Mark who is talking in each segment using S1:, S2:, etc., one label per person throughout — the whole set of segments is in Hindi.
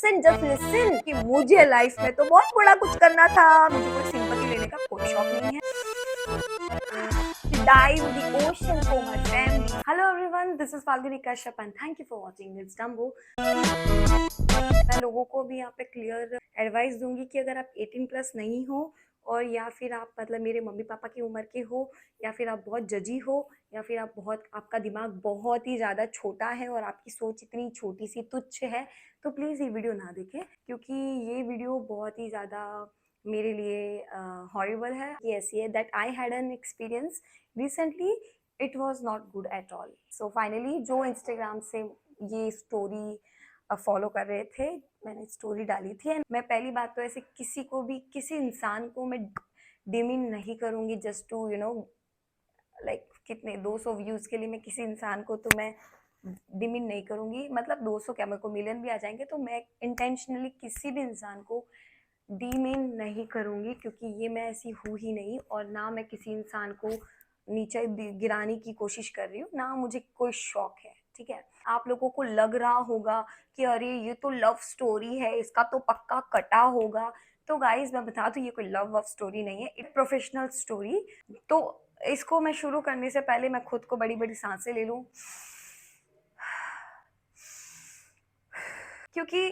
S1: लिसन जस्ट लिसन कि मुझे लाइफ में तो बहुत बड़ा कुछ करना था, मुझे कोई सिंपैथी लेने का कोई शौक नहीं है। Dive the ocean for my family. Hello everyone, this is Falguni Kashyap and thank you for watching It's Dumbo. मैं लोगों को भी यहाँ पे क्लियर एडवाइस दूंगी कि अगर आप 18 प्लस नहीं हो और या फिर आप मतलब मेरे मम्मी पापा की उम्र के हो या फिर आप बहुत जजी हो या फिर आप बहुत आपका दिमाग बहुत ही ज़्यादा छोटा है और आपकी सोच इतनी छोटी सी तुच्छ है, तो प्लीज़ ये वीडियो ना देखें क्योंकि ये वीडियो बहुत ही ज़्यादा मेरे लिए हॉरिबल है। ये ऐसी है that I had an experience recently, it was not good at all. So finally जो इंस्टाग्राम से ये स्टोरी फॉलो कर रहे थे, मैंने स्टोरी डाली थी एंड मैं पहली बात तो ऐसे किसी को भी किसी इंसान को मैं डिमीन नहीं करूँगी जस्ट टू लाइक कितने 200 व्यूज़ के लिए मैं किसी इंसान को तो मैं डिमीन नहीं करूँगी। मतलब 200 क्या, मेरे को मिलियन भी आ जाएंगे तो मैं इंटेंशनली किसी भी इंसान को डिमीन नहीं करूँगी क्योंकि ये मैं ऐसी हूँ ही नहीं और ना मैं किसी इंसान को नीचे गिराने की कोशिश कर रही हूँ, ना मुझे कोई शौक है। ठीक है, आप लोगों को लग रहा होगा कि अरे ये तो लव स्टोरी है, इसका तो पक्का कटा होगा। तो गाइज मैं बता दूँ ये कोई लव स्टोरी नहीं है, एक प्रोफेशनल स्टोरी। तो इसको मैं शुरू करने से पहले मैं खुद को बड़ी बड़ी सांसें ले लूँ क्योंकि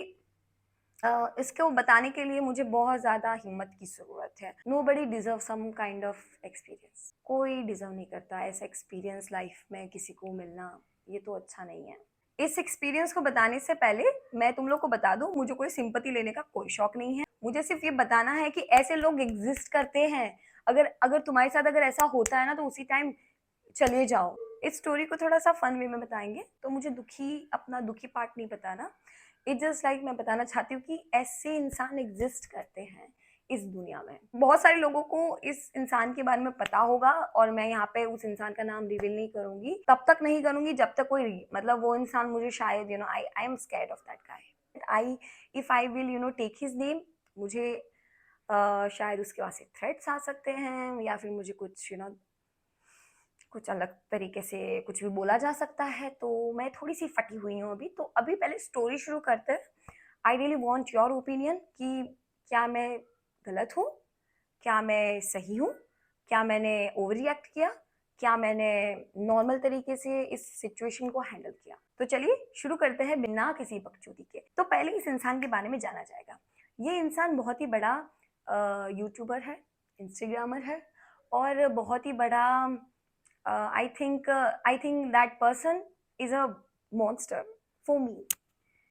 S1: इसको बताने के लिए मुझे बहुत ज़्यादा हिम्मत की ज़रूरत है। Nobody deserve some kind of experience, कोई डिजर्व नहीं करता ऐसा एक्सपीरियंस लाइफ में किसी को मिलना, ये तो अच्छा नहीं है। इस एक्सपीरियंस को बताने से पहले मैं तुम लोग को बता दूं, मुझे कोई सिंपैथी लेने का कोई शौक नहीं है। मुझे सिर्फ ये बताना है कि ऐसे लोग एग्जिस्ट करते हैं। अगर अगर तुम्हारे साथ अगर ऐसा होता है ना तो उसी टाइम चले जाओ। इस स्टोरी को थोड़ा सा फन वे में बताएंगे तो मुझे अपना दुखी पार्ट नहीं बताना। इट जस्ट लाइक मैं बताना चाहती हूँ कि ऐसे इंसान एग्जिस्ट करते हैं इस दुनिया में। बहुत सारे लोगों को इस इंसान के बारे में पता होगा और मैं यहाँ पे उस इंसान का नाम रिवील नहीं करूंगी, तब तक नहीं करूंगी जब तक कोई मतलब वो इंसान मुझे शायद I am scared of that guy. I if I will take his name, मुझे शायद उसके पास से थ्रेट्स आ सकते हैं या फिर मुझे कुछ कुछ अलग तरीके से कुछ भी बोला जा सकता है। तो मैं थोड़ी सी फटी हुई हूँ अभी। तो अभी पहले स्टोरी शुरू करते हैं। I really want your opinion कि क्या मैं गलत हूँ, क्या मैं सही हूँ, क्या मैंने ओवर रिएक्ट किया, क्या मैंने नॉर्मल तरीके से इस सिचुएशन को हैंडल किया। तो चलिए शुरू करते हैं बिना किसी बकचोदी के। तो पहले इस इंसान के बारे में जाना जाएगा। ये इंसान बहुत ही बड़ा यूट्यूबर है, इंस्टाग्रामर है और बहुत ही बड़ा I think that person is a monster for me.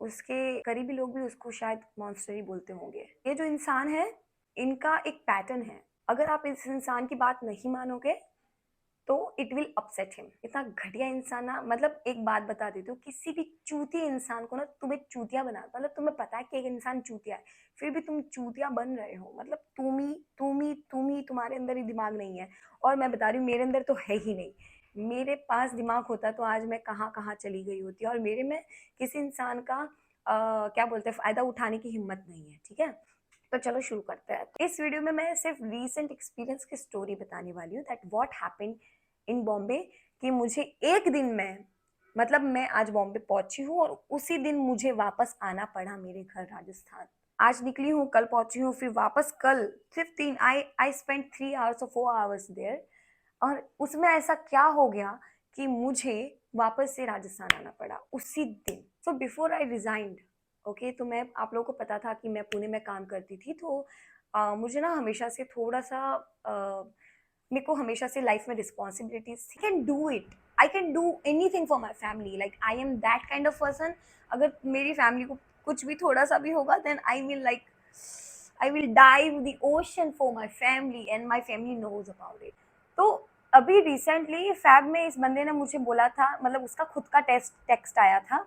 S1: उसके करीबी लोग भी उसको शायद मॉन्स्टर ही बोलते होंगे। ये जो इंसान है इनका एक पैटर्न है, अगर आप इस इंसान की बात नहीं मानोगे तो इट विल अपसेट हिम। इतना घटिया इंसान ना, मतलब एक बात बता देती हूँ, किसी भी चूतिया इंसान को ना तुम्हें चूतिया बना, मतलब तुम्हें पता है कि एक इंसान चूतिया है फिर भी तुम चूतिया बन रहे हो, मतलब तुम ही तुम्हारे अंदर ही दिमाग नहीं है। और मैं बता रही हूँ मेरे अंदर तो है ही नहीं। मेरे पास दिमाग होता तो आज मैं कहाँ कहाँ चली गई होती, और मेरे में किसी इंसान का क्या बोलते हैं फायदा उठाने की हिम्मत नहीं है। ठीक है, तो चलो शुरू करते हैं। इस वीडियो में मैं सिर्फ रीसेंट एक्सपीरियंस की स्टोरी बताने वाली हूँ that what happened in Bombay. कि मुझे एक दिन में मतलब मैं आज बॉम्बे पहुंची हूँ और उसी दिन मुझे वापस आना पड़ा मेरे घर राजस्थान। आज निकली हूँ, कल पहुंची हूँ, फिर वापस कल सिर्फ 3 आई स्पेंड 3 आवर्स और 4 आवर्स देयर। और उसमें ऐसा क्या हो गया कि मुझे वापस से राजस्थान आना पड़ा उसी दिन। So before I resigned, okay, तो मैं आप लोगों को पता था कि मैं पुणे में काम करती थी। तो मुझे ना हमेशा से थोड़ा सा मेरे को हमेशा से लाइफ में responsibilities, can do it, I can do anything for my family, like I am that kind of person. अगर मेरी फैमिली को कुछ भी थोड़ा सा भी होगा then I will dive the ocean for my family and my family knows about it. तो अभी रिसेंटली फैब में इस बंदे ने मुझे बोला था, मतलब उसका खुद का टेक्स्ट आया था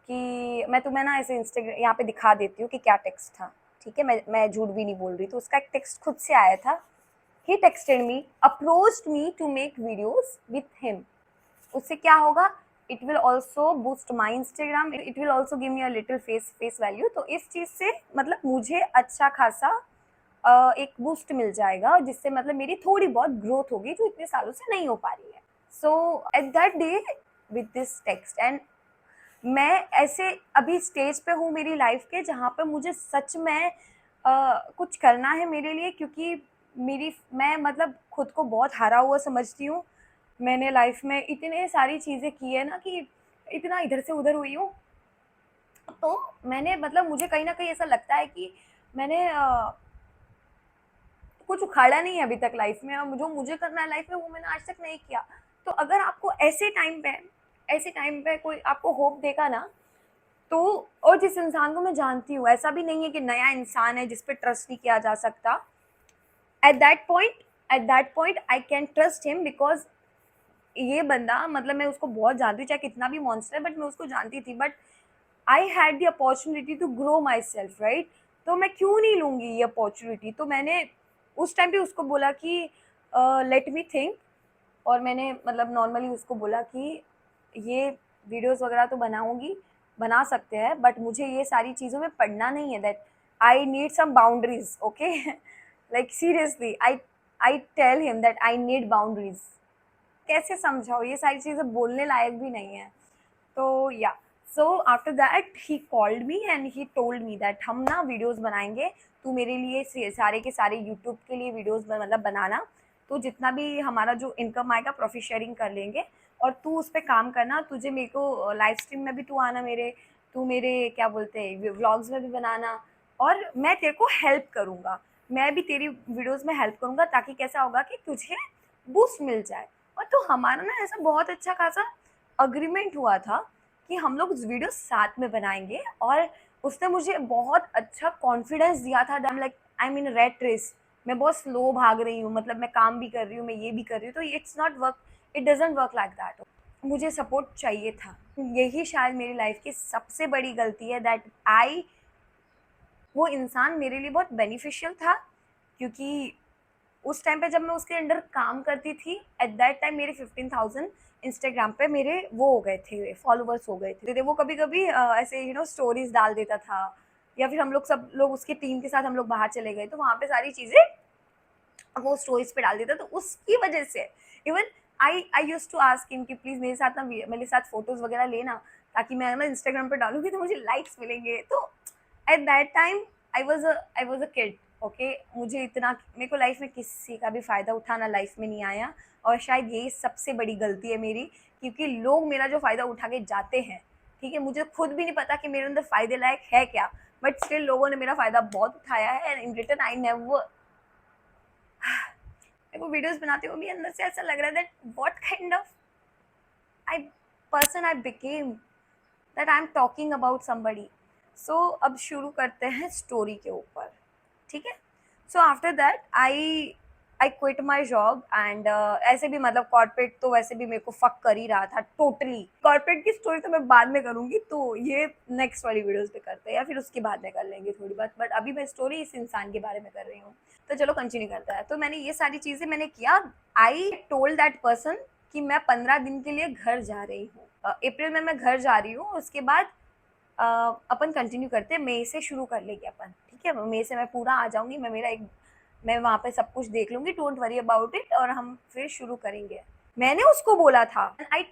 S1: कि मैं तुम्हें ना ऐसे इंस्टाग्राम यहाँ पे दिखा देती हूँ कि क्या टेक्स्ट था। ठीक है, मैं झूठ भी नहीं बोल रही। तो उसका एक टेक्स्ट खुद से आया था। He texted me, approached me to make videos with him. उससे क्या होगा, it will also boost my Instagram, it will also give me a little face value. तो इस चीज़ से मतलब मुझे अच्छा खासा एक बूस्ट मिल जाएगा जिससे मतलब मेरी थोड़ी बहुत ग्रोथ होगी जो इतने सालों से नहीं हो पा रही है। So at that day with this text and मैं ऐसे अभी स्टेज पे हूँ मेरी लाइफ के जहाँ पे मुझे सच में कुछ करना है मेरे लिए, क्योंकि मेरी मैं मतलब खुद को बहुत हारा हुआ समझती हूँ। मैंने लाइफ में इतने सारी चीज़ें की है ना कि इतना इधर से उधर हुई हूँ। तो मैंने मतलब मुझे कहीं न कहीं ऐसा लगता है कि मैंने कुछ उखाड़ा नहीं है अभी तक लाइफ में, और जो मुझे करना है लाइफ में वो मैंने आज तक नहीं किया। तो अगर आपको ऐसे टाइम पे कोई आपको होप देगा ना, तो और जिस इंसान को मैं जानती हूँ, ऐसा भी नहीं है कि नया इंसान है जिस पे ट्रस्ट नहीं किया जा सकता। At that point at that point I can trust him, because ये बंदा मतलब मैं उसको बहुत जानती हूँ, चाहे कितना भी मॉन्स्टर है, बट मैं उसको जानती थी। But I had the opportunity to grow myself, right? तो मैं क्यों नहीं लूँगी ये अपॉर्चुनिटी? तो मैंने उस टाइम पे उसको बोला कि लेट मी थिंक। और मैंने मतलब नॉर्मली उसको बोला कि ये वीडियोस वगैरह तो बनाऊंगी, बना सकते हैं, बट मुझे ये सारी चीज़ों में पढ़ना नहीं है। That I need some boundaries, okay. Like seriously I I tell him that I need boundaries. कैसे समझाओ, ये सारी चीज़ें बोलने लायक भी नहीं है। तो या सो after that he called me and he told me that हम ना वीडियोस बनाएंगे, तू मेरे लिए सारे के सारे यूट्यूब के लिए वीडियोस मतलब बनाना, तो जितना भी हमारा जो इनकम आएगा प्रॉफिट शेयरिंग कर लेंगे, और तू उस पर काम करना। तुझे मेरे को लाइव स्ट्रीम में भी तू आना, मेरे तू मेरे क्या बोलते हैं व्लॉग्स में भी बनाना, और मैं तेरे को हेल्प करूँगा। मैं भी तेरी वीडियोस में हेल्प करूँगा, ताकि कैसा होगा कि तुझे बूस्ट मिल जाए। और तो हमारा ना ऐसा बहुत अच्छा खासा अग्रीमेंट हुआ था कि हम लोग वीडियो साथ में बनाएंगे। और उसने मुझे बहुत अच्छा कॉन्फिडेंस दिया था। I am like I mean rat race, मैं बहुत स्लो भाग रही हूँ, मतलब मैं काम भी कर रही हूँ, मैं ये भी कर रही हूँ, तो it's not work, it doesn't work like that. मुझे सपोर्ट चाहिए था। यही शायद मेरी लाइफ की सबसे बड़ी गलती है, दैट आई वो इंसान मेरे लिए बहुत बेनिफिशियल था, क्योंकि उस टाइम पे जब मैं उसके अंडर काम करती थी, एट दैट टाइम मेरे 15,000 इंस्टाग्राम पे मेरे वो हो गए थे, फॉलोवर्स हो गए थे। वो कभी कभी ऐसे स्टोरीज डाल देता था, या फिर हम लोग सब लोग उसकी टीम के साथ हम लोग बाहर चले गए, तो वहाँ पे सारी चीज़ें वो स्टोरीज पे डाल देता। तो उसकी वजह से even I use to ask him कि प्लीज़ मेरे साथ ना मेरे साथ फोटोज़ वगैरह लेना, ताकि मैं ना इंस्टाग्राम पे डालूंगी तो मुझे लाइक्स मिलेंगे। तो at that time I was a kid, okay. मुझे इतना, मेरे को लाइफ में किसी का भी फ़ायदा उठाना लाइफ में नहीं आया, और शायद यही सबसे बड़ी गलती है मेरी, क्योंकि लोग मेरा जो फ़ायदा उठा के जाते हैं, ठीक है, मुझे खुद भी नहीं पता कि मेरे अंदर फ़ायदे लायक है क्या, बट स्टिल लोगों ने मेरा फ़ायदा बहुत उठाया है, and in return I never. मेरे को वीडियोस बनाते हुए भी अंदर से ऐसा लग रहा है that what kind of I person I became, that I am talking about somebody. So अब शुरू करते हैं स्टोरी के ऊपर, ठीक है। So after that I quit my job, and ऐसे भी मतलब कॉर्पोरेट तो वैसे भी मेरे को फक कर ही रहा था टोटली। कॉर्पोरेट की स्टोरी तो मैं बाद में करूंगी, तो ये नेक्स्ट वाली वीडियोस पे करते हैं, या फिर उसके बाद में कर लेंगे थोड़ी बात, बट अभी मैं स्टोरी इस इंसान के बारे में कर रही हूँ। तो चलो कंटिन्यू करता है। तो मैंने ये सारी चीज़ें मैंने किया। आई टोल्ड दैट पर्सन कि मैं 15 दिन के लिए घर जा रही हूँ, अप्रैल में मैं घर जा रही हूँ। उसके बाद अपन कंटिन्यू करते हैं, मई से शुरू कर लेंगे अपन, ठीक है। मई से मैं पूरा आ जाऊंगी, मैं वहाँ पे सब कुछ देख लूंगी, डोंट वरी अबाउट इट, और हम फिर शुरू करेंगे। मैंने उसको बोला था, आई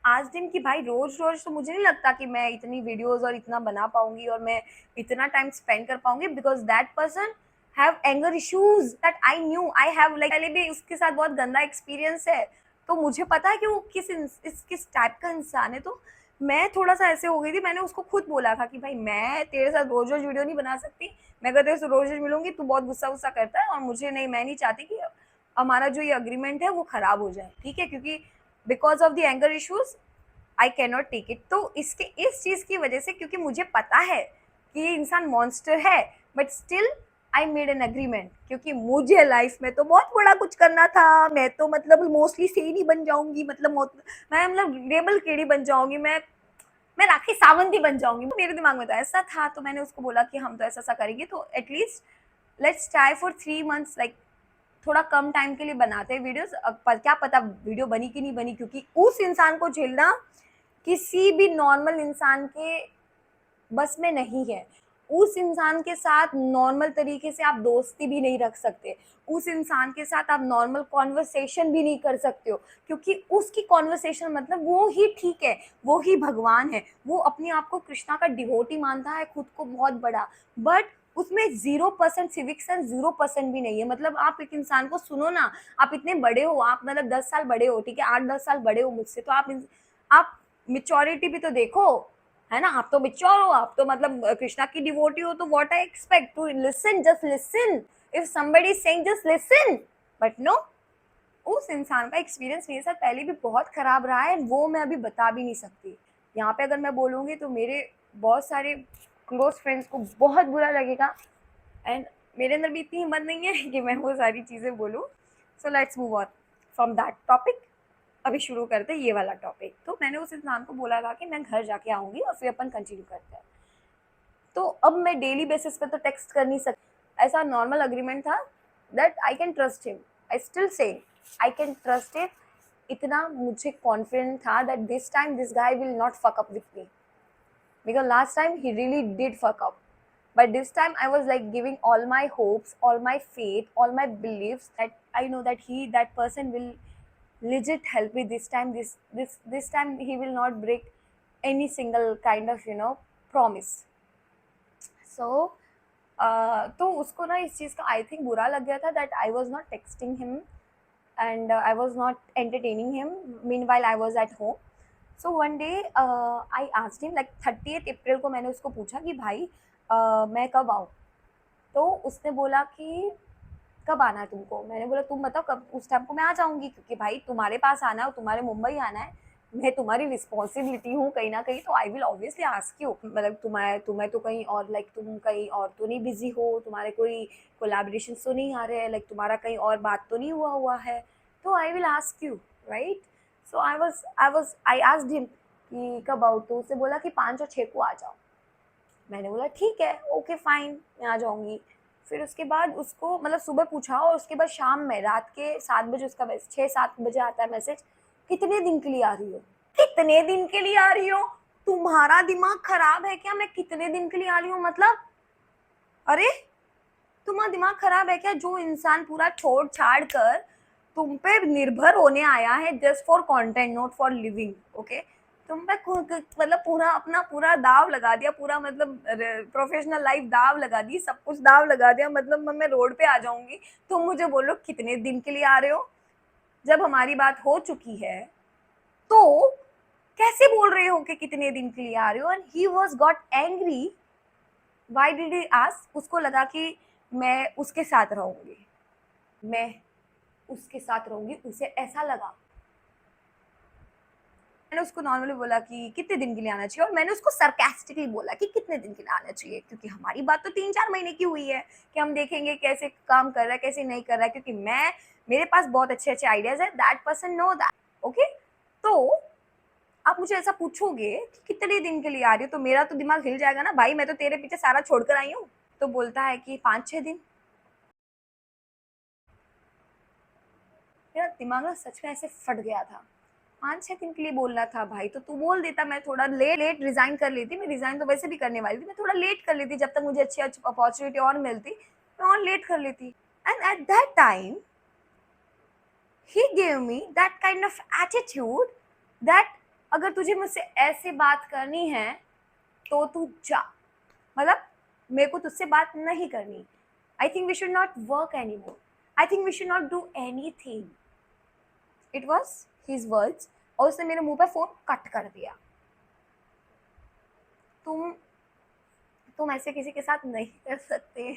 S1: आज दिन की भाई रोज रोज तो मुझे नहीं लगता कि मैं इतनी वीडियोस और इतना बना पाऊंगी, और मैं इतना टाइम स्पेंड कर पाऊंगी, because that person have anger issues that I knew I have. Like पहले भी उसके साथ बहुत गंदा एक्सपीरियंस है, तो मुझे पता है कि वो किस टाइप का इंसान है। तो मैं थोड़ा सा ऐसे हो गई थी, मैंने उसको खुद बोला था कि भाई मैं तेरे साथ रोज रोज वीडियो नहीं बना सकती, मैं अगर तेरे से रोज रोज मिलूंगी तू बहुत गुस्सा गुस्सा करता है, और मुझे नहीं, मैं नहीं चाहती कि हमारा जो ये अग्रीमेंट है वो खराब हो जाए, ठीक है, क्योंकि because of the anger issues I can not take it. तो इसके इस चीज़ की वजह से, क्योंकि मुझे पता है कि ये इंसान मॉन्स्टर है, but still I made an agreement, क्योंकि मुझे लाइफ में तो बहुत बड़ा कुछ करना था। मैं तो मतलब मोस्टली सेनी बन जाऊंगी, मैं मतलब रेबल केड़ी बन जाऊंगी, मैं राखी सावंत ही बन जाऊंगी। मेरे दिमाग में तो ऐसा था। तो मैंने उसको बोला कि हम तो ऐसा ऐसा करेंगे, तो at least let's try for 3 months, like थोड़ा कम टाइम के लिए बनाते हैं वीडियोस। पर क्या पता वीडियो बनी कि नहीं बनी, क्योंकि उस इंसान को झेलना किसी भी नॉर्मल इंसान के बस में नहीं है। उस इंसान के साथ नॉर्मल तरीके से आप दोस्ती भी नहीं रख सकते, उस इंसान के साथ आप नॉर्मल कॉन्वर्सेशन भी नहीं कर सकते हो, क्योंकि उसकी कॉन्वर्सेशन मतलब वो ही ठीक है, वो ही भगवान है, वो अपने आप को कृष्णा का डिवोटी मानता है, खुद को बहुत बड़ा, बट उसमें 0% सिविक सेंस 0% भी नहीं है। मतलब आप एक इंसान को सुनो ना, आप इतने बड़े हो, आप मतलब 10 साल बड़े हो, ठीक है, 8-10 साल बड़े हो मुझसे, तो आप मेच्योरिटी भी तो देखो, है ना? आप तो मेच्योर हो, आप तो मतलब कृष्णा की डिवोटी हो, तो what I expect to listen, just listen, if somebody is saying just listen, but no, उस इंसान का एक्सपीरियंस मेरे साथ पहले भी बहुत खराब रहा है, वो मैं अभी बता भी नहीं सकती। यहाँ पे अगर मैं बोलूँगी तो मेरे बहुत सारे क्लोज फ्रेंड्स को बहुत बुरा लगेगा, एंड मेरे अंदर भी इतनी हिम्मत नहीं है कि मैं वो सारी चीज़ें बोलूँ। So let's move on from that topic. अभी शुरू करते हैं ये वाला टॉपिक। तो मैंने उस इंसान को बोला था कि मैं घर जाके आऊँगी और फिर अपन कंटिन्यू करते हैं। तो अब मैं डेली बेसिस पे तो टेक्स्ट कर नहीं सकती, ऐसा नॉर्मल अग्रीमेंट था that I can trust him, I still say I can trust him. इतना मुझे कॉन्फिडेंट था that this time this guy will not fuck up with me, because last time he really did fuck up, but this time I was like giving all my hopes, all my faith, all my beliefs that I know that that person will legit help me this time. This time he will not break any single kind of promise. So तो उसको ना इस चीज़ का आई थिंक बुरा लग गया था that I was not texting him and I was not entertaining him. Meanwhile, I was at home. So one day I asked him, like 30th अप्रैल को मैंने उसको पूछा कि भाई मैं कब आऊँ? तो उसने बोला कि कब आना है तुमको? मैंने बोला तुम बताओ कब, उस टाइम को मैं आ जाऊँगी, क्योंकि भाई तुम्हारे पास आना है और तुम्हारे मुंबई आना है, मैं तुम्हारी रिस्पॉन्सिबिलिटी हूँ कहीं न कहीं, तो I will obviously ask you. मतलब तुम्हें तुम्हें तो कहीं और, लाइक तुम कहीं और तो नहीं बिज़ी हो, तुम्हारे कोई कोलैबोरेशंस तो नहीं आ रहे हैं, लाइक तुम्हारा कहीं और बात तो नहीं हुआ है, तो I will ask you, right? So I asked him कि कब आऊँ? तो उसने बोला कि 5 और 6 को आ जाओ। मैंने बोला ठीक है, ओके फाइन, मैं आ जाऊँगी। फिर उसके बाद उसको मतलब सुबह पूछा और उसके बाद शाम में रात के 7 बजे उसका 6-7 बजे आता है मैसेज, कितने दिन के लिए आ रही हो? कितने दिन के लिए आ रही हो? तुम्हारा दिमाग खराब है क्या? मैं कितने दिन के लिए आ रही हूँ मतलब? अरे! तुम्हारा दिमाग खराब है क्या? जो इंसान पूरा छोड़-छाड़ कर तुम पे निर्भर होने आया है just for content, not for living, okay? तुम पे मतलब पूरा अपना पूरा दाव लगा दिया, पूरा मतलब प्रोफेशनल लाइफ दाव लगा दी, सब कुछ दाव लगा दिया, मतलब मैं रोड पे आ जाऊंगी, तुम मुझे बोलो कितने दिन के लिए आ रहे हो? जब हमारी बात हो चुकी है तो कैसे बोल रहे हो कि कितने दिन के लिए आ रहे हो? And he was got angry. Why did he ask? उसको लगा कि मैं उसके साथ रहूंगी, मैं उसके साथ रहूंगी, उसे ऐसा लगा। मैंने उसको नॉर्मली बोला कि कितने दिन के लिए आना चाहिए, और मैंने उसको सरकास्टिकली बोला कि कितने दिन के लिए आना चाहिए, क्योंकि हमारी बात तो 3-4 महीने की हुई है कि हम देखेंगे कैसे काम कर रहा है कैसे नहीं कर रहा है, क्योंकि मेरे पास बहुत अच्छे अच्छे आइडियाज है, that person know that, okay? तो आप मुझे ऐसा पूछोगे कि कितने दिन के लिए आ रही हो, तो मेरा तो दिमाग हिल जाएगा ना भाई, मैं तो तेरे पीछे सारा छोड़कर आई हूँ। तो बोलता है कि 5-6 दिन। मेरा दिमाग ना सच में ऐसे फट गया था। 5-6 दिन के लिए बोल रहा था भाई, तो तू बोल देता, मैं थोड़ा लेट रिजाइन कर लेती, मैं रिजाइन तो वैसे भी करने वाली थी, मैं थोड़ा लेट कर लेती, जब तक मुझे अच्छी अपॉर्चुनिटी और मिलती मैं और लेट कर लेती। And at that time he gave me that kind of attitude that अगर तुझे मुझसे ऐसे बात करनी है तो तू जा, मतलब मेरे को तुझसे बात नहीं करनी। I think we should not work any more, I think we should not do anything. It was his words, और उसने मेरे मुंह पे फोन कट कर दिया। तुम तुम ऐसे किसी के साथ नहीं कर सकते।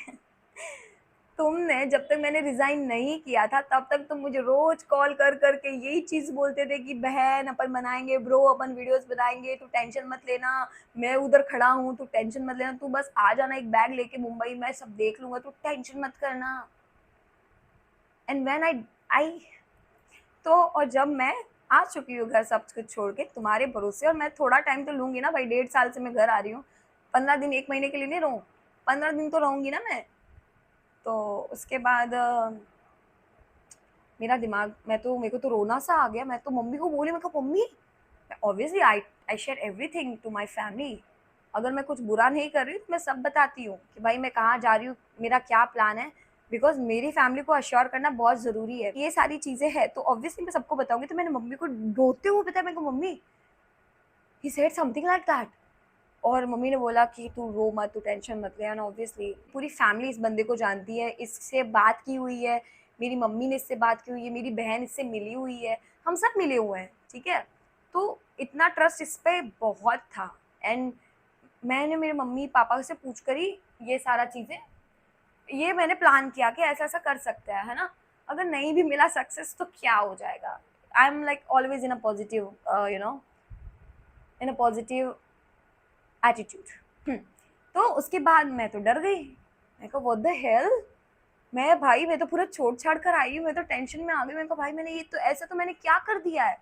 S1: तुमने जब तक मैंने रिजाइन नहीं किया था तब तक तुम मुझे रोज कॉल कर करके यही चीज बोलते थे कि बहन अपन बनाएंगे, ब्रो अपन वीडियोस बनाएंगे, तू टेंशन मत लेना, मैं उधर खड़ा हूँ, तू टेंशन मत लेना, तू बस आ जाना एक बैग लेके मुंबई, मैं सब देख लूंगा, तू टेंशन मत करना। एंड व्हेन आई तो और जब मैं आ चुकी हूँ घर सब कुछ छोड़ के तुम्हारे भरोसे, और मैं थोड़ा टाइम तो लूंगी ना भाई, 1.5 साल से मैं घर आ रही हूँ, 15 दिन 1 महीने के लिए नहीं रहूँ, 15 दिन तो रहूंगी ना मैं। तो उसके बाद मेरा दिमाग, मेरे को तो रोना सा आ गया, मैं तो मम्मी को बोली, मैं कहा mummy, obviously I share everything to my family, अगर मैं कुछ बुरा नहीं कर रही हूँ तो मैं सब बताती हूँ कि भाई मैं कहाँ जा रही हूँ, मेरा क्या प्लान है, बिकॉज मेरी फैमिली को अश्योर करना बहुत ज़रूरी है। ये सारी चीज़ें हैं तो ऑब्वियसली मैं सबको बताऊंगी। तो मैंने मम्मी को रोते हुए बताया, मेरे को mummy he said something like that. और मम्मी ने बोला कि तू रो मत, तू टेंशन मत ले। एंड ऑब्वियसली पूरी फैमिली इस बंदे को जानती है, इससे बात की हुई है, मेरी मम्मी ने इससे बात की हुई है, मेरी बहन इससे मिली हुई है, हम सब मिले हुए हैं, ठीक है। तो इतना ट्रस्ट इस पे बहुत था। एंड मैंने मेरे मम्मी पापा से पूछ कर ही ये सारा चीज़ें, ये मैंने प्लान किया कि ऐसा ऐसा कर सकते हैं, है ना। अगर नहीं भी मिला सक्सेस तो क्या हो जाएगा। आई am like always in a positive, you know, in a positive attitude. तो उसके बाद मैं तो डर गई। मैं कहा व्हाट द हेल, मैं भाई मैं तो पूरा छोड़ छाड़ कर आई हूँ, मैं तो टेंशन में आ गई। मैंने कहा भाई मैंने ये तो ऐसा तो मैंने क्या कर दिया है।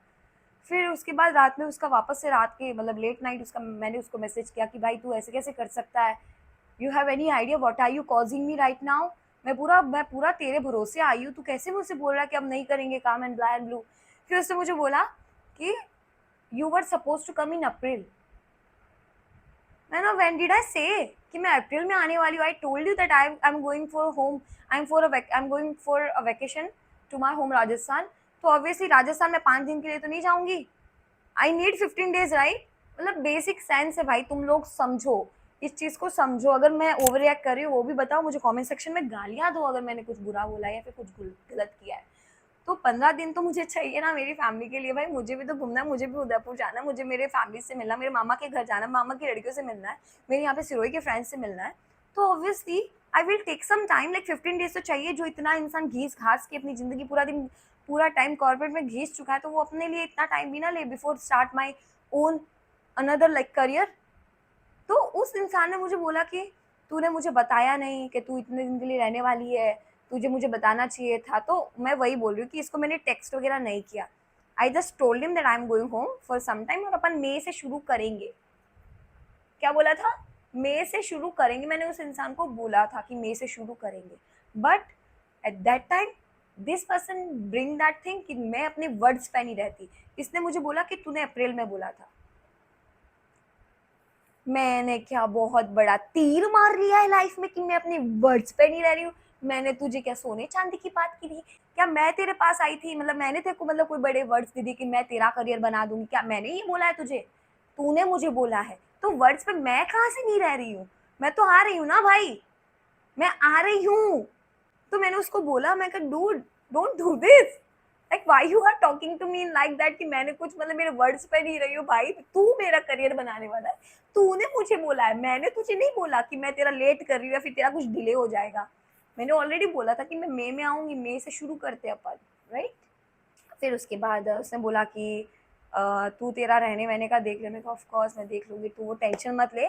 S1: फिर उसके बाद रात में उसका वापस से रात के मतलब लेट नाइट उसका मैंने उसको मैसेज किया कि भाई तू ऐसे कैसे कर सकता है, you have any idea what are you causing me right now. मैं पूरा तेरे भरोसे आई हूँ, तू कैसे मुझसे बोल रहा है कि अब नहीं करेंगे काम एंड ब्ला एंड ब्लू। फिर उसने मुझे बोला कि you were suppose to come in April. मैंने व्हेन डिड आई से कि मैं अप्रैल में आने वाली हूँ। I told you that I am going for home, I am going for a vacation to my home Rajasthan. तो ऑब्वियसली राजस्थान में 5 दिन के लिए तो नहीं जाऊंगी, आई नीड 15 days, राइट। मतलब बेसिक सेंस है भाई, तुम लोग समझो इस चीज को, समझो। अगर मैं ओवर रिएक्ट कर रही हूँ वो भी बताओ, मुझे कमेंट सेक्शन में गालियां दो अगर मैंने कुछ बुरा बोला है या फिर कुछ गलत किया है। तो 15 दिन तो मुझे चाहिए ना मेरी फैमिली के लिए। भाई मुझे भी तो घूमना है, मुझे भी उदयपुर जाना है, मुझे मेरे फैमिली से मिलना, मेरे मामा के घर जाना, मामा की लड़कियों से मिलना है, मेरे यहाँ पे सिरोही के फ्रेंड्स से मिलना है। तो obviously I will take some time, like 15 days तो चाहिए। जो इतना इंसान घीस घास के अपनी जिंदगी पूरा दिन पूरा टाइम कॉर्पोरेट में घीस चुका है, तो वो अपने लिए इतना टाइम भी ना ले before start my own another like career. तो उस इंसान ने मुझे बोला कि तूने मुझे बताया नहीं कि तू इतने दिन के लिए रहने वाली है, तुझे मुझे बताना चाहिए था। तो मैं वही बोल रही हूँ कि इसको मैंने टेक्स्ट वगैरह नहीं किया। I just told him that I am going home for some time और अपन मई से शुरू करेंगे। क्या बोला था, मई से शुरू करेंगे। मैंने उस इंसान को बोला था कि मई से शुरू करेंगे, but at that time this person bring that thing कि मैं अपने वर्ड्स पे नहीं रहती। इसने मुझे बोला कि तूने अप्रैल में बोला था। मैंने क्या बहुत बड़ा तीर मार लिया है लाइफ में कि मैं अपने वर्ड्स पे नहीं रह रही हूँ। मैंने तुझे क्या सोने चांदी की बात की थी क्या, मैं तेरे पास आई थी, मतलब मैंने तेरे को मतलब कोई बड़े वर्ड्स दे दिए कि मैं तेरा करियर बना दूंगी, क्या मैंने ये बोला है तुझे, तूने मुझे बोला है। तो वर्ड्स पे मैं कहाँ से नहीं रह रही हूँ, मैं तो आ रही हूँ ना भाई, मैं आ रही हूँ। तो मैंने उसको बोला, मैं कहा dude don't do this, like why you are talking to me like that कि मैंने कुछ मतलब मेरे वर्ड्स पे नहीं रही हूँ। भाई तू मेरा करियर बनाने वाला है, तूने मुझे बोला है, मैंने तुझे नहीं बोला कि मैं तेरा लेट कर रही हूँ या फिर तेरा कुछ डिले हो जाएगा। मैंने ऑलरेडी बोला था कि मैं मई में आऊंगी, मई से शुरू करते अपन, राइट। फिर उसके बाद उसने बोला कि तू तेरा रहने वहने का देख ले। मैं ऑफ कोर्स मैं देख लूंगी, तू वो टेंशन मत ले,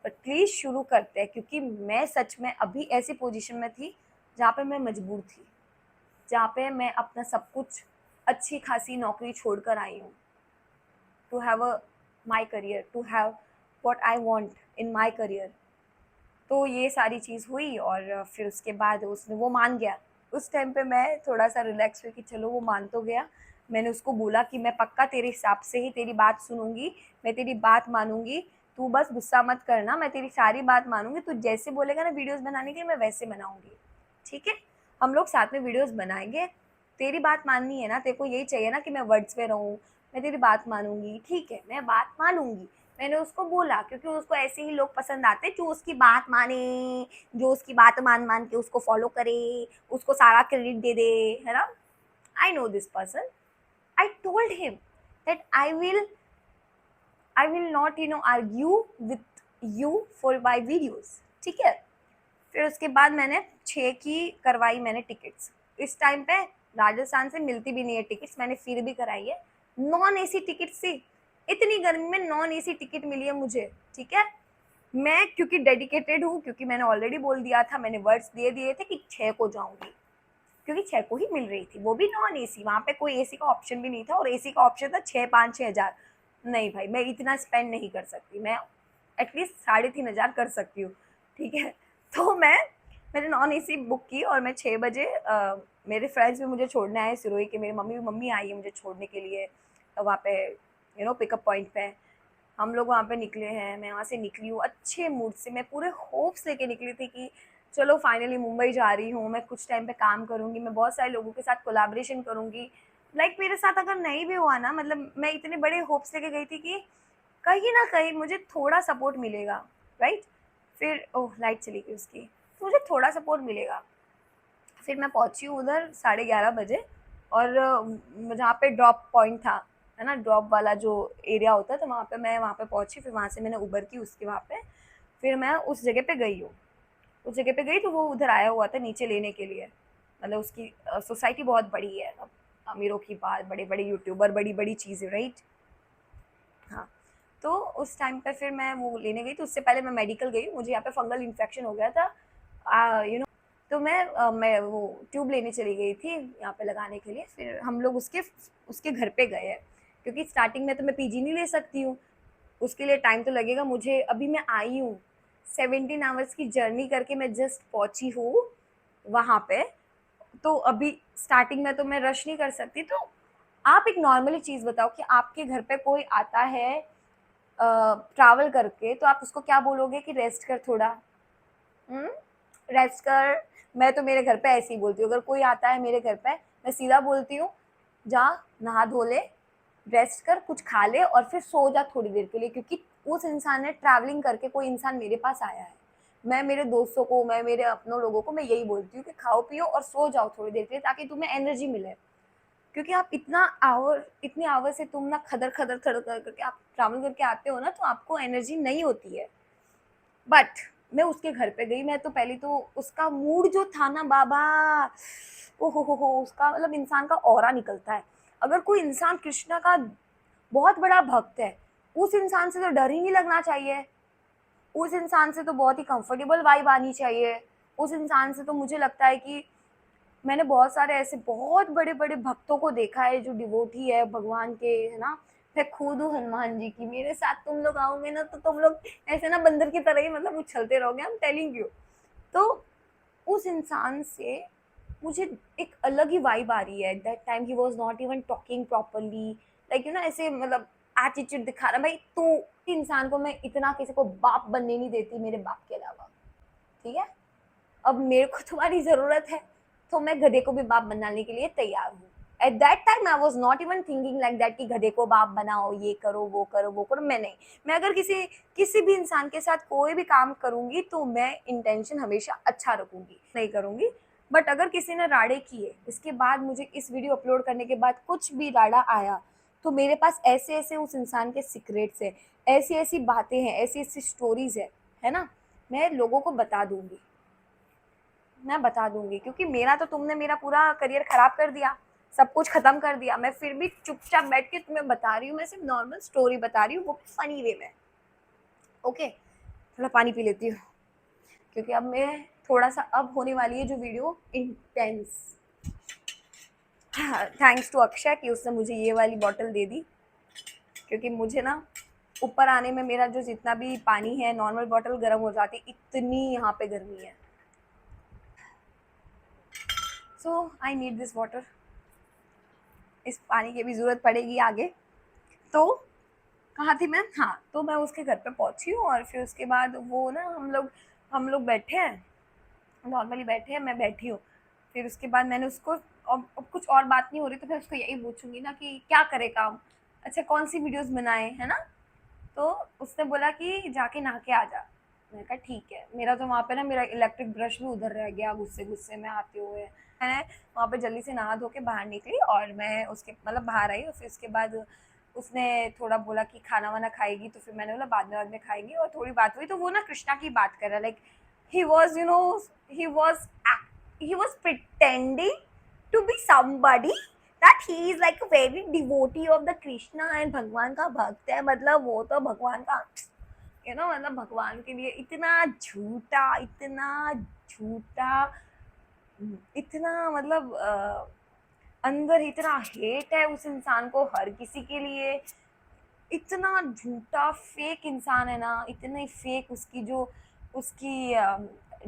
S1: बट प्लीज़ शुरू करते हैं। क्योंकि मैं सच में अभी ऐसी पोजीशन में थी जहाँ पे मैं मजबूर थी, जहाँ पे मैं अपना सब कुछ अच्छी खासी नौकरी छोड़ कर आई हूँ to have a my career, to have what I want in my career. तो ये सारी चीज़ हुई और फिर उसके बाद उसने वो मान गया। उस टाइम पे मैं थोड़ा सा रिलैक्स हुई कि चलो वो मान तो गया। मैंने उसको बोला कि मैं पक्का तेरे हिसाब से ही तेरी बात सुनूंगी, मैं तेरी बात मानूंगी, तू बस गुस्सा मत करना, मैं तेरी सारी बात मानूंगी, तू जैसे बोलेगा ना वीडियोस बनाने के लिए मैं वैसे बनाऊंगी, ठीक है। हम लोग साथ में वीडियोस बनाएंगे। तेरी बात माननी है ना, तेरे को यही चाहिए ना कि मैं वर्ड्स पे रहूँ, मैं तेरी बात मानूंगी, ठीक है मैं बात मानूंगी। मैंने उसको बोला क्योंकि उसको ऐसे ही लोग पसंद आते जो उसकी बात माने, जो उसकी बात मान मान के उसको फॉलो करे, उसको सारा क्रेडिट दे दे, है ना। I know this person, I told him that I will not argue with you for my videos, ठीक है। फिर उसके बाद मैंने 6 की करवाई मैंने टिकट्स। इस टाइम पे राजस्थान से मिलती भी नहीं है टिकट्स, मैंने फिर भी कराई है। नॉन एसी टिकट थी, इतनी गर्मी में नॉन एसी टिकट मिली है मुझे, ठीक है। मैं क्योंकि डेडिकेटेड हूँ, क्योंकि मैंने ऑलरेडी बोल दिया था, मैंने वर्ड्स दे दिए थे कि 6 को जाऊंगी, क्योंकि 6 को ही मिल रही थी, वो भी नॉन एसी। वहाँ पे कोई एसी का ऑप्शन भी नहीं था, और एसी का ऑप्शन था 6-5-6 हज़ार। नहीं भाई मैं इतना स्पेंड नहीं कर सकती, मैं एटलीस्ट 3,500 कर सकती हूँ, ठीक है। तो मैंने नॉन एसी बुक की और मैं 6 बजे मेरे फ्रेंड्स भी मुझे छोड़ने आए सिरोही के, मेरी मम्मी आई है मुझे छोड़ने के लिए वहाँ पे पिकअप पॉइंट पे। हम लोग वहाँ पे निकले हैं, मैं वहाँ से निकली हूँ अच्छे मूड से, मैं पूरे होप्स लेके निकली थी कि चलो फाइनली मुंबई जा रही हूँ, मैं कुछ टाइम पे काम करूँगी, मैं बहुत सारे लोगों के साथ कोलैबोरेशन करूँगी। लाइक मेरे साथ अगर नहीं भी हुआ ना, मतलब मैं इतने बड़े होप्स लेके गई थी कि कहीं न कहीं मुझे थोड़ा सपोर्ट मिलेगा, राइट? फिर ओह! लाइट चली गई उसकी, तो मुझे थोड़ा सपोर्ट मिलेगा। फिर मैं पहुंची हूँ उधर 11:30 बजे, और जहाँ पे ड्रॉप पॉइंट था, है ना, ड्रॉप वाला जो एरिया होता है, तो वहाँ पे मैं वहाँ पे पहुंची, फिर वहाँ से मैंने उबर की उसके वहाँ पे, फिर मैं उस जगह पे गई हूँ। उस जगह पे गई तो वो उधर आया हुआ था नीचे लेने के लिए। मतलब उसकी सोसाइटी बहुत बड़ी है, अब अमीरों की बात, बड़े बड़े यूट्यूबर, बड़ी बड़ी चीज़ें, राइट? हाँ, तो उस टाइम पे फिर मैं वो लेने गई, तो उससे पहले मैं मेडिकल गई, मुझे यहाँ पे फंगल इन्फेक्शन हो गया था, यू नो। तो मैं वो ट्यूब लेने चली गई थी यहाँ पे लगाने के लिए, फिर हम लोग उसके उसके घर पे गए हैं, क्योंकि स्टार्टिंग में तो मैं पीजी नहीं ले सकती हूँ, उसके लिए टाइम तो लगेगा मुझे। अभी मैं आई हूँ, 17 आवर्स की जर्नी करके मैं जस्ट पहुँची हूँ वहाँ पे, तो अभी स्टार्टिंग में तो मैं रश नहीं कर सकती। तो आप एक नॉर्मली चीज़ बताओ कि आपके घर पे कोई आता है ट्रैवल करके, तो आप उसको क्या बोलोगे कि रेस्ट कर थोड़ा, हुँ? रेस्ट कर। मैं तो मेरे घर पे ऐसे ही बोलती हूँ, अगर कोई आता है मेरे घर पे, मैं सीधा बोलती हूँ, जा नहा धो ले, रेस्ट कर, कुछ खा ले और फिर सो जा थोड़ी देर के लिए, क्योंकि उस इंसान ने ट्रैवलिंग करके, कोई इंसान मेरे पास आया है। मैं मेरे दोस्तों को, मैं मेरे अपनों लोगों को मैं यही बोलती हूँ कि खाओ पियो और सो जाओ थोड़ी देर के लिए, ताकि तुम्हें एनर्जी मिले। क्योंकि आप इतने आवर से तुम ना खदर खदर खदर करके आप ट्रैवल करके आते हो ना, तो आपको एनर्जी नहीं होती है। बट मैं उसके घर पे गई, मैं तो पहले तो उसका मूड जो था ना बाबा, ओ हो उसका मतलब इंसान का ऑरा निकलता है। अगर कोई इंसान कृष्णा का बहुत बड़ा भक्त है, उस इंसान से तो डर ही नहीं लगना चाहिए, उस इंसान से तो बहुत ही कंफर्टेबल वाइब आनी चाहिए। उस इंसान से तो मुझे लगता है कि मैंने बहुत सारे ऐसे बहुत बड़े-बड़े भक्तों को देखा है जो डिवोटी है भगवान के, है ना? मैं खुद हूँ हनुमान जी की, मेरे साथ तुम लोग आओगे ना तो तुम लोग ऐसे ना बंदर की तरह ही मतलब उछलते रहोगे, आई एम टेलिंग यू। तो उस इंसान से मुझे एक अलग ही वाइब आ रही है। At that time he was not even talking properly, like you know, ऐसे मतलब एटीट्यूड दिखा रहा है। भाई तू इंसान को मैं इतना किसी को बाप बनने नहीं देती मेरे बाप के अलावा, ठीक है? अब मेरे को तुम्हारी ज़रूरत है, तो मैं गधे को भी बाप बनाने के लिए तैयार हूँ। At that time I was not even thinking like that कि गधे को बाप बनाओ, ये करो वो करो वो करो, मैं नहीं। मैं अगर किसी किसी भी इंसान के साथ कोई भी काम करूंगी तो मैं इंटेंशन हमेशा अच्छा रखूंगी, नहीं करूंगी। बट अगर किसी ने राड़े किए, इसके बाद मुझे इस वीडियो अपलोड करने के बाद कुछ भी राड़ा आया, तो मेरे पास ऐसे ऐसे उस इंसान के सीक्रेट्स है, ऐसी ऐसी बातें हैं, ऐसी ऐसी स्टोरीज है ना, मैं लोगों को बता दूंगी, मैं बता दूंगी। क्योंकि मेरा तो तुमने मेरा पूरा करियर खराब कर दिया, सब कुछ खत्म कर दिया, मैं फिर भी चुपचाप बैठ के तुम्हें बता रही हूँ, मैं सिर्फ नॉर्मल स्टोरी बता रही हूँ, वो भी फनी वे में। ओके, थोड़ा पानी पी लेती हूँ, क्योंकि अब मैं थोड़ा सा अब होने वाली है जो video intense. Thanks to Akshay कि उसने मुझे ये वाली बॉटल दे दी, क्योंकि मुझे ना ऊपर आने में मेरा जो जितना भी पानी है नॉर्मल बॉटल गर्म हो जाती, इतनी यहाँ पे गर्मी है। सो आई नीड दिस वाटर, इस पानी की भी ज़रूरत पड़ेगी आगे। तो कहाँ थी मैं? हाँ, तो मैं उसके घर पे पहुँची हूँ और फिर उसके बाद वो ना हम लोग बैठे हैं, नॉर्मली बैठे हैं, मैं बैठी हूँ। फिर उसके बाद मैंने उसको, अब कुछ और बात नहीं हो रही तो मैं उसको यही पूछूँगी ना कि क्या करे काम? अच्छा कौन-सी वीडियोज़ बनाए, है ना? तो उसने बोला कि जाके नहा के आ जा। मैंने कहा ठीक है। मेरा तो वहाँ पे ना मेरा इलेक्ट्रिक ब्रश भी उधर रह गया गुस्से-गुस्से में आते हुए। मैं वहाँ पे जल्दी से नहा धो के बाहर निकली और मैं उसके मतलब बाहर आई, और फिर उसके बाद उसने थोड़ा बोला कि खाना-वाना खाएगी, तो फिर मैंने बोला बाद में खाएँगे, और थोड़ी बात हुई तो वो ना कृष्णा की बात कर रहा है, like he was you know he was he was pretending to be somebody, that he is like a very devotee of the Krishna and भगवान का भक्त है, मतलब वो तो भगवान का यू नो, मतलब भगवान के लिए इतना झूठा, इतना मतलब अंदर इतना हेट है उस इंसान को हर किसी के लिए, इतना झूठा फेक इंसान है ना, इतने फेक उसकी जो उसकी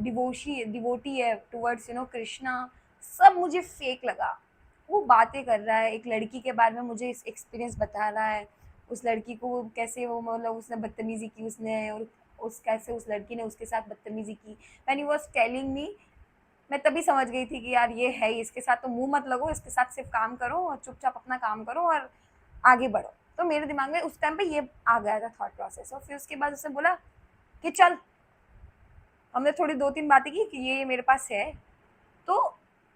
S1: डिवोटी है टुवर्ड्स यू नो कृष्णा, सब मुझे फेक लगा। वो बातें कर रहा है एक लड़की के बारे में, मुझे इस एक्सपीरियंस बता रहा है, उस लड़की को कैसे वो मतलब उसने बदतमीजी की उसने, और उस कैसे उस लड़की ने उसके साथ बदतमीजी की। When he was telling me, मैं तभी समझ गई थी कि यार ये है, इसके साथ तो मुंह मत लगो, इसके साथ सिर्फ काम करो और चुपचाप अपना काम करो और आगे बढ़ो। तो मेरे दिमाग में उस टाइम पे ये आ गया था थॉट प्रोसेस। और फिर उसके बाद उसने बोला कि चल, हमने थोड़ी 2-3 बातें की कि ये मेरे पास है। तो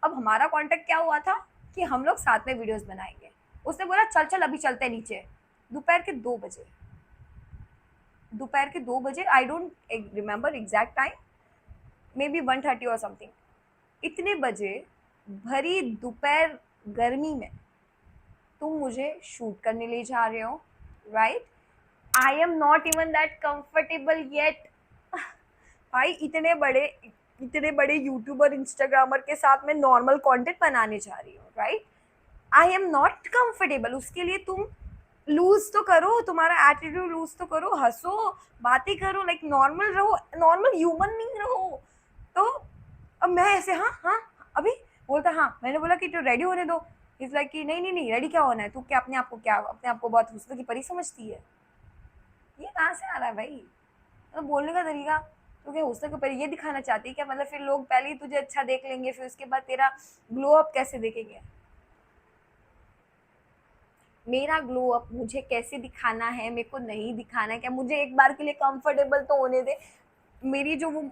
S1: अब हमारा कॉन्टेक्ट क्या हुआ था कि हम लोग साथ में वीडियोस बनाएंगे। उसने बोला चल चल अभी चलते हैं नीचे। दोपहर के 2 बजे, दोपहर के 2 बजे, I don't remember exact time, may be 1:30 और समथिंग। इतने बजे भरी दोपहर गर्मी में तुम मुझे शूट करने ले जा रहे हो, right? I am not even that comfortable yet. भाई इतने बड़े यूट्यूबर इंस्टाग्रामर के साथ मैं नॉर्मल कंटेंट बनाने जा रही हूँ, right? I am not comfortable. उसके लिए तुम लूज तो करो, तुम्हारा एटीट्यूड लूज तो करो, हंसो, बातें करो, लाइक नॉर्मल रहो, नॉर्मल ह्यूमन नहीं रहो। तो अब मैं ऐसे हाँ हाँ अभी बोलता, हाँ मैंने बोला कि तो रेडी होने दो। इज लाइक कि नहीं नहीं नहीं, रेडी क्या होना है, तू क्या अपने आप को बहुत हुस्न की परी समझती है? ये कहाँ से आ रहा है भाई? मतलब बोलने का तरीका। तो क्या हुस्न की परी ये दिखाना चाहती है क्या? मतलब फिर लोग पहले ही तुझे अच्छा देख लेंगे, फिर उसके बाद तेरा ग्लो अप कैसे देखेंगे? मेरा ग्लो अप मुझे कैसे दिखाना है, मेरे को नहीं दिखाना है क्या? मुझे एक बार के लिए कंफर्टेबल तो होने दे। मेरी जो वो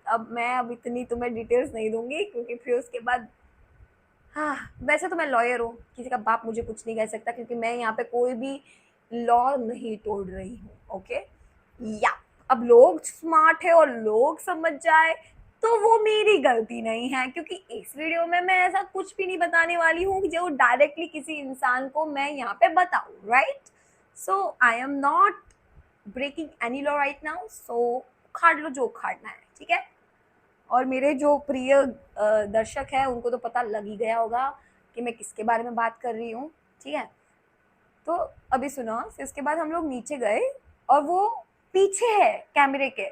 S1: अब मैं अब इतनी तुम्हें डिटेल्स नहीं दूंगी क्योंकि फिर उसके बाद, हाँ वैसे तो मैं लॉयर हूँ, किसी का बाप मुझे कुछ नहीं कह सकता क्योंकि मैं यहाँ पे कोई भी लॉ नहीं तोड़ रही हूँ, ओके? या अब लोग स्मार्ट है और लोग समझ जाए तो वो मेरी गलती नहीं है, क्योंकि इस वीडियो में मैं ऐसा कुछ भी नहीं बताने वाली हूँ जो डायरेक्टली किसी इंसान को मैं यहाँ पे बताऊँ, right? So I am not breaking any law right now, so उखाड़ लो जो उखाड़ना है, ठीक है? और मेरे जो प्रिय दर्शक हैं उनको तो पता लग ही गया होगा कि मैं किसके बारे में बात कर रही हूँ, ठीक है? तो अभी सुनो, फिर उसके बाद हम लोग नीचे गए और वो पीछे है कैमरे के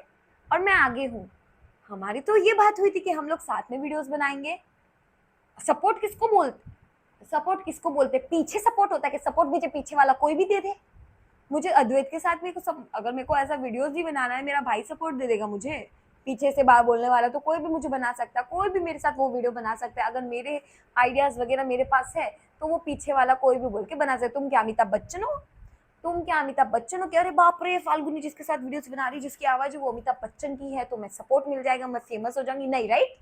S1: और मैं आगे हूँ। हमारी तो ये बात हुई थी कि हम लोग साथ में वीडियोस बनाएंगे। सपोर्ट किसको बोलते, सपोर्ट किसको बोलते? पीछे सपोर्ट होता है कि सपोर्ट मुझे पीछे वाला कोई भी दे दे। मुझे अद्वैत के साथ भी अगर मेरे को ऐसा वीडियोस भी बनाना है, मेरा भाई सपोर्ट दे देगा मुझे। पीछे से बात बोलने वाला तो कोई भी मुझे बना सकता है, कोई भी मेरे साथ वो वीडियो बना सकता है। अगर मेरे आइडियाज वगैरह मेरे पास है तो वो पीछे वाला कोई भी बोल के बना सकता है। तुम क्या अमिताभ बच्चन हो? तुम क्या अमिताभ बच्चन हो कि अरे बाप रे फाल्गुनी जिसके साथ वीडियोस बना रही, जिसकी आवाज है वो अमिताभ बच्चन की है, तो मैं सपोर्ट मिल जाएगा, मैं फेमस हो जाऊंगी? नहीं, राइट?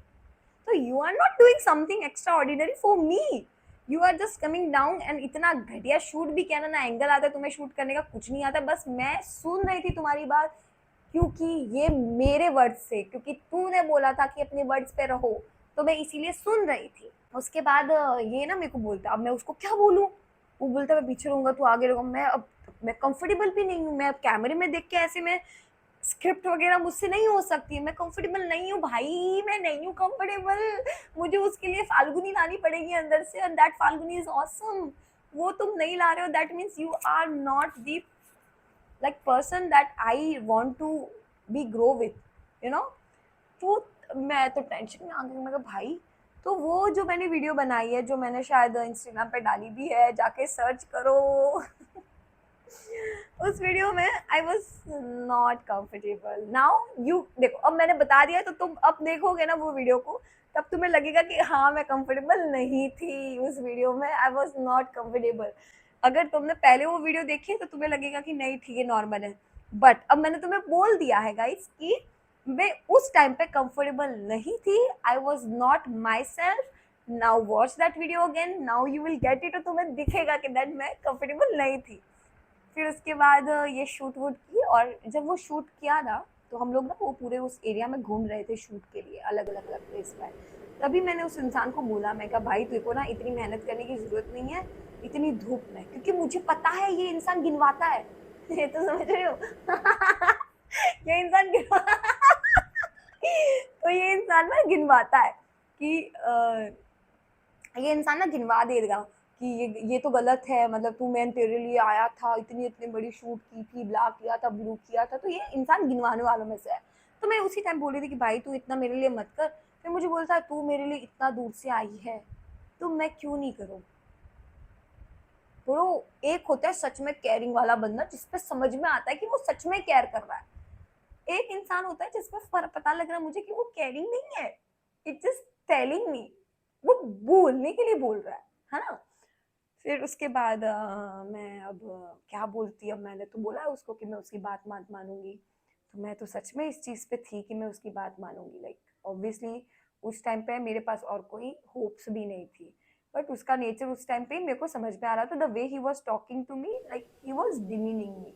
S1: तो you are not doing something extraordinary for me, you are just coming down. And इतना घटिया शूट भी क्या ना एंगल आता है, तुम्हें शूट करने का कुछ नहीं आता। बस मैं सुन रही थी तुम्हारी बात क्योंकि ये मेरे वर्ड्स से, क्योंकि तूने बोला था कि अपने वर्ड्स पे रहो, तो मैं इसीलिए सुन रही थी। उसके बाद ये ना मेरे को बोलता, अब मैं उसको क्या बोलूँ? वो बोलता मैं पीछे रहूंगा तू आगे रहूंगा। मैं कंफर्टेबल भी नहीं हूँ, मैं अब कैमरे में देख के ऐसे में स्क्रिप्ट वगैरह मुझसे नहीं हो सकती, मैं कंफर्टेबल नहीं हूँ भाई, मैं नहीं हूँ कंफर्टेबल। मुझे उसके लिए फाल्गुनी लानी पड़ेगी अंदर से, and that Falguni is awesome. वो तुम नहीं ला रहे हो, that means you are not the like person that I want to be grow with, you know? तो मैं तो टेंशन में आ गई, मैं कहा भाई, तो वो जो मैंने वीडियो बनाई है, जो मैंने शायद इंस्टाग्राम पे डाली भी है, जाके सर्च करो। उस वीडियो में I was not comfortable. Now you देखो, अब मैंने बता दिया तो तुम अब देखोगे ना वो वीडियो को, तब तुम्हें लगेगा कि हाँ मैं कंफर्टेबल नहीं थी उस वीडियो में, आई वॉज नॉट कंफर्टेबल। अगर तुमने पहले वो वीडियो देखी है तो तुम्हें लगेगा कि नहीं ठीक है नॉर्मल है, बट अब मैंने तुम्हें बोल दिया है गाइस कि मैं उस टाइम पे कंफर्टेबल नहीं थी, I was not my self. Now watch that video again, now you will get it, तो तुम्हें दिखेगा कि दैट मैं कंफर्टेबल नहीं थी। फिर उसके बाद ये शूट वूट की, और जब वो शूट किया ना तो हम लोग ना वो पूरे उस एरिया में घूम रहे थे शूट के लिए, अलग अलग अलग प्लेस में। तभी मैंने उस इंसान को बोला, मैं कहा भाई तेरे को ना इतनी मेहनत करने की ज़रूरत नहीं है इतनी धूप में, क्योंकि मुझे पता है ये इंसान गिनवाता है। ये तो समझ रहे हो? ये इंसान तो ये इंसान ना गिनवाता है कि ये इंसान ना गिनवा देगा कि ये तो गलत है, मतलब तू मैंने तेरे लिए आया था, इतनी इतनी बड़ी शूट की थी, ब्लैक किया था, ब्लू किया था, तो ये इंसान गिनवाने वालों में से है। तो मैं उसी टाइम बोल रही थी कि भाई तू इतना मेरे लिए मत कर। फिर मुझे बोलता है तू मेरे लिए इतना दूर से आई है तो मैं क्यों नहीं करूँ? ब्रो, एक होता है सच में केयरिंग वाला बंदा जिसपे समझ में आता है कि वो सच में केयर कर रहा है, एक इंसान होता है जिसपे पता लग रहा है मुझे कि वो केयरिंग नहीं है, इट जस्ट टेलिंग मी, वो बोलने के लिए बोल रहा है ना। फिर उसके बाद मैं अब क्या बोलती, अब मैंने तो बोला उसको कि मैं उसकी बात मत मानूंगी, तो मैं तो सच में इस चीज़ पे थी कि मैं उसकी बात मानूंगी, लाइक ऑब्वियसली उस टाइम पे मेरे पास और कोई होप्स भी नहीं थी, बट उसका नेचर उस टाइम पे मेरे को समझ में आ रहा था, the way he was talking to me, like he was demeaning me.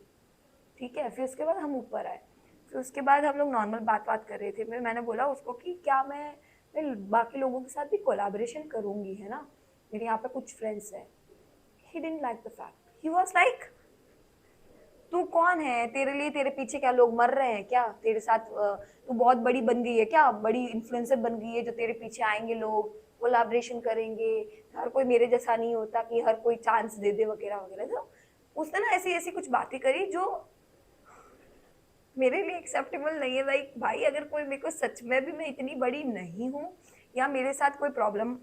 S1: ठीक है, फिर उसके बाद हम ऊपर आए, फिर उसके बाद हम लोग नॉर्मल बात कर रहे थे, फिर मैंने बोला उसको कि क्या मैं बाकी लोगों के साथ भी कोलाबोरेशन करूंगी, है ना, मेरे यहाँ पे कुछ फ्रेंड्स हैं। He didn't like the fact, he was like तू कौन है, तेरे लिए तेरे पीछे क्या लोग मर रहे हैं क्या, तेरे साथ तू बहुत बड़ी बन गई है क्या, बड़ी इन्फ्लुएंसर बन गई है जो तेरे पीछे आएंगे लोग कोलाबरेशन करेंगे, हर कोई मेरे जैसा नहीं होता कि हर कोई चांस दे दे वगैरह वगैरह। तो उसने ना ऐसी ऐसी कुछ बातें करी जो मेरे लिए एक्सेप्टेबल नहीं है। लाइक भाई, अगर कोई मेरे को सच में भी मैं इतनी बड़ी नहीं हूँ या मेरे साथ कोई प्रॉब्लम,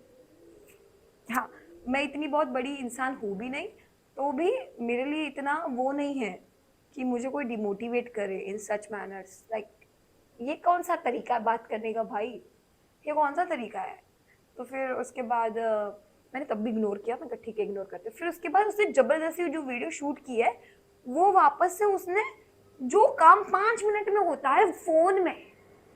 S1: हाँ, मैं इतनी बहुत बड़ी इंसान हूँ भी नहीं, तो भी मेरे लिए इतना वो नहीं है कि मुझे कोई डिमोटिवेट करे इन सच मैनर्स, लाइक ये कौन सा तरीका है बात करने का भाई, ये कौन सा तरीका है। तो फिर उसके बाद मैंने तब भी इग्नोर किया, मैं कहा ठीक है इग्नोर करते। फिर उसके बाद उसने जबरदस्ती जो वीडियो शूट की है वो वापस से उसने, जो काम 5 मिनट में होता है फोन में,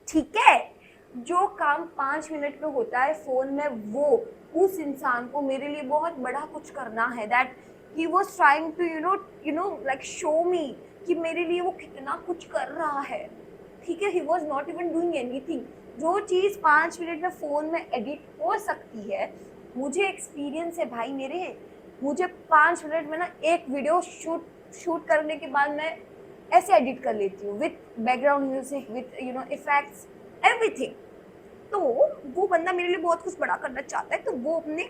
S1: ठीक है, जो काम 5 मिनट में होता है फोन में, वो उस इंसान को मेरे लिए बहुत बड़ा कुछ करना है, that he was trying to like show me कि मेरे लिए वो कितना कुछ कर रहा है। ठीक है, he was not even doing anything. जो चीज़ 5 मिनट में फोन में एडिट हो सकती है, मुझे एक्सपीरियंस है भाई मेरे, मुझे 5 मिनट में ना एक वीडियो शूट शूट करने के बाद मैं ऐसे एडिट कर लेती हूँ with background music, with effects, everything. तो वो बंदा मेरे लिए बहुत कुछ बड़ा करना चाहता है, तो वो अपने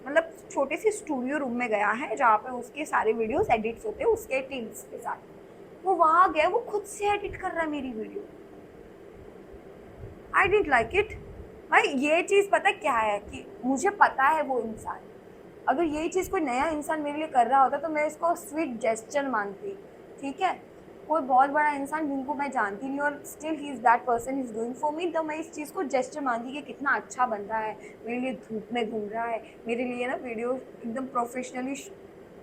S1: मतलब छोटे से स्टूडियो रूम में गया है जहाँ पे उसके सारे वीडियोस एडिट्स होते हैं उसके टीम्स के साथ। वो वहां गया, वो खुद से एडिट कर रहा है मेरी video. I didn't like it. भाई ये चीज पता क्या है कि मुझे पता है वो इंसान, अगर यही चीज कोई नया इंसान मेरे लिए कर रहा होता तो मैं इसको स्वीट जेस्चर मानती। ठीक है, कोई बहुत बड़ा इंसान जिनको मैं जानती नहीं और still he is that person is doing for me, तो मैं इस चीज़ को जेस्चर मानती कि कितना अच्छा बंदा है, मेरे लिए धूप में घूम रहा है, मेरे लिए ना वीडियो एकदम प्रोफेशनली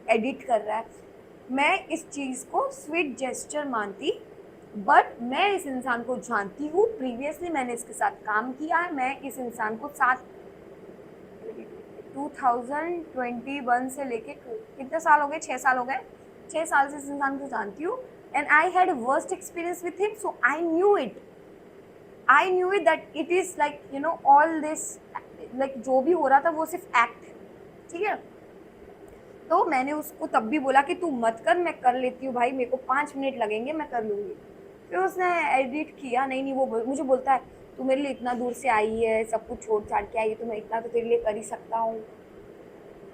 S1: एडिट कर रहा है, मैं इस चीज़ को स्वीट जेस्चर मानती। बट मैं इस इंसान को जानती हूँ, प्रीवियसली मैंने इसके साथ काम किया है, मैं इस इंसान को साथ 2021 से लेके कितने साल हो गए, 6 साल हो गए, 6 साल से इस इंसान को जानती हूँ, and I had worst experience with him, so I knew it that it is like all this, like जो भी हो रहा था वो सिर्फ एक्ट है। ठीक है, तो मैंने उसको तब भी बोला कि तू मत कर, मैं कर लेती हूँ भाई, मेरे को 5 मिनट लगेंगे, मैं कर लूंगी। फिर उसने एडिट किया, नहीं वो मुझे बोलता है तू मेरे लिए इतना दूर से आई है, सब कुछ छोड़ छाड़ के आई है, तो मैं इतना तो तेरे लिए कर ही सकता हूँ।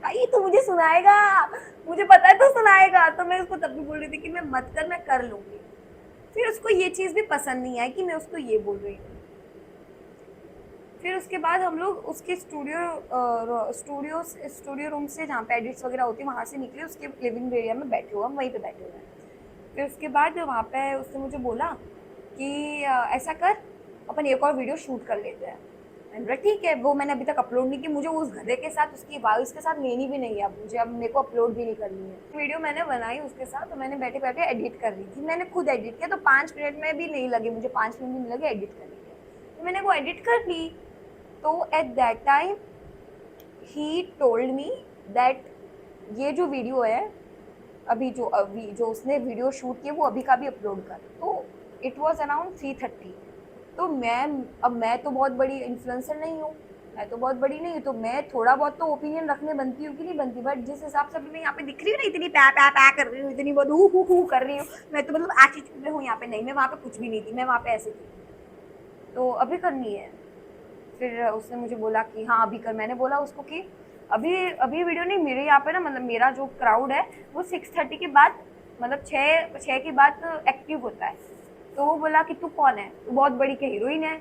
S1: भाई तू मुझे सुनाएगा, मुझे पता है तू सुनाएगा, तो मैं उसको तब भी बोल रही थी कि मैं मत कर, मैं कर लूंगी। फिर उसको ये चीज़ भी पसंद नहीं आई कि मैं उसको ये बोल रही हूँ। फिर उसके बाद हम लोग उसके स्टूडियो रूम से जहाँ पे एडिट्स वगैरह होती है वहाँ से निकले, उसके लिविंग एरिया में बैठे हुए, हम वहीं पे बैठे हुए हैं। फिर उसके बाद वहाँ पे उसने मुझे बोला कि ऐसा कर, अपन एक और वीडियो शूट कर लेते हैं। मैंने बोला ठीक है, वो मैंने अभी तक अपलोड नहीं की, मुझे उस गधे के साथ उसकी वॉइस के साथ लेनी भी नहीं है, अब मुझे, अब मेरे को अपलोड भी नहीं करनी है। वीडियो मैंने बनाई उसके साथ, तो मैंने बैठे बैठे एडिट कर रही थी, मैंने खुद एडिट किया, तो 5 मिनट में भी नहीं लगे मुझे, 5 मिनट भी नहीं लगे एडिट करने के, तो मैंने वो एडिट कर ली। तो at that time he told me that ये जो वीडियो है, अभी जो उसने वीडियो शूट किया वो अभी का भी अपलोड कर। तो इट वॉज अराउंड 3:30। तो मैं तो बहुत बड़ी इन्फ्लुएंसर नहीं हूँ, मैं तो बहुत बड़ी नहीं हूँ, तो मैं थोड़ा बहुत तो ओपिनियन रखने बनती हूँ कि नहीं बनती, बट जिस हिसाब से अभी मैं यहाँ पे दिख रही हूँ ना, इतनी पै पै पै कर रही हूँ, इतनी बहुत हु कर रही हूँ, मैं तो मतलब एटीट्यूड में हूँ यहाँ पे, नहीं मैं वहाँ पे कुछ भी नहीं थी, मैं वहाँ पे ऐसे थी, तो अभी करनी है। फिर उसने मुझे बोला कि हाँ अभी कर, मैंने बोला उसको कि अभी अभी वीडियो नहीं, मेरे यहाँ पे ना मतलब मेरा जो क्राउड है वो 6:30 के बाद, मतलब 6 के बाद एक्टिव होता है। तो वो बोला कि तू कौन है, तू बहुत बड़ी क्या हीरोइन है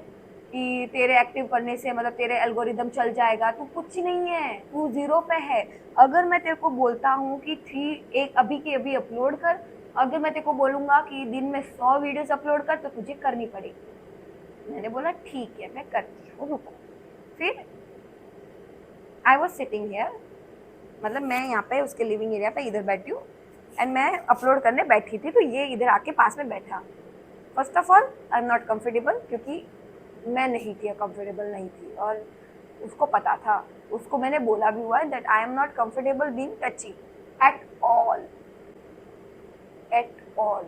S1: कि तेरे एक्टिव करने से मतलब तेरे एल्गोरिदम चल जाएगा। तू कुछ नहीं है, तू जीरो पे है। अगर मैं तेरे को बोलता हूँ कि थ्री एक अभी के अभी अपलोड कर, अगर मैं तेरे को बोलूंगा कि दिन में 100 वीडियोस अपलोड कर, तो तुझे करनी पड़ेगी। मैंने बोला ठीक है मैं करती हूँ, रुको। फिर आई वॉज सिटिंग हियर, मतलब मैं यहाँ पे उसके लिविंग एरिया पे इधर बैठी हूँ, एंड मैं अपलोड करने बैठी थी, तो ये इधर आके पास में बैठा। First of all I am not comfortable, क्योंकि मैं नहीं थी, कंफर्टेबल नहीं थी, और उसको पता था। उसको मैंने बोला भी हुआ है that I am not comfortable being टची at all, at all.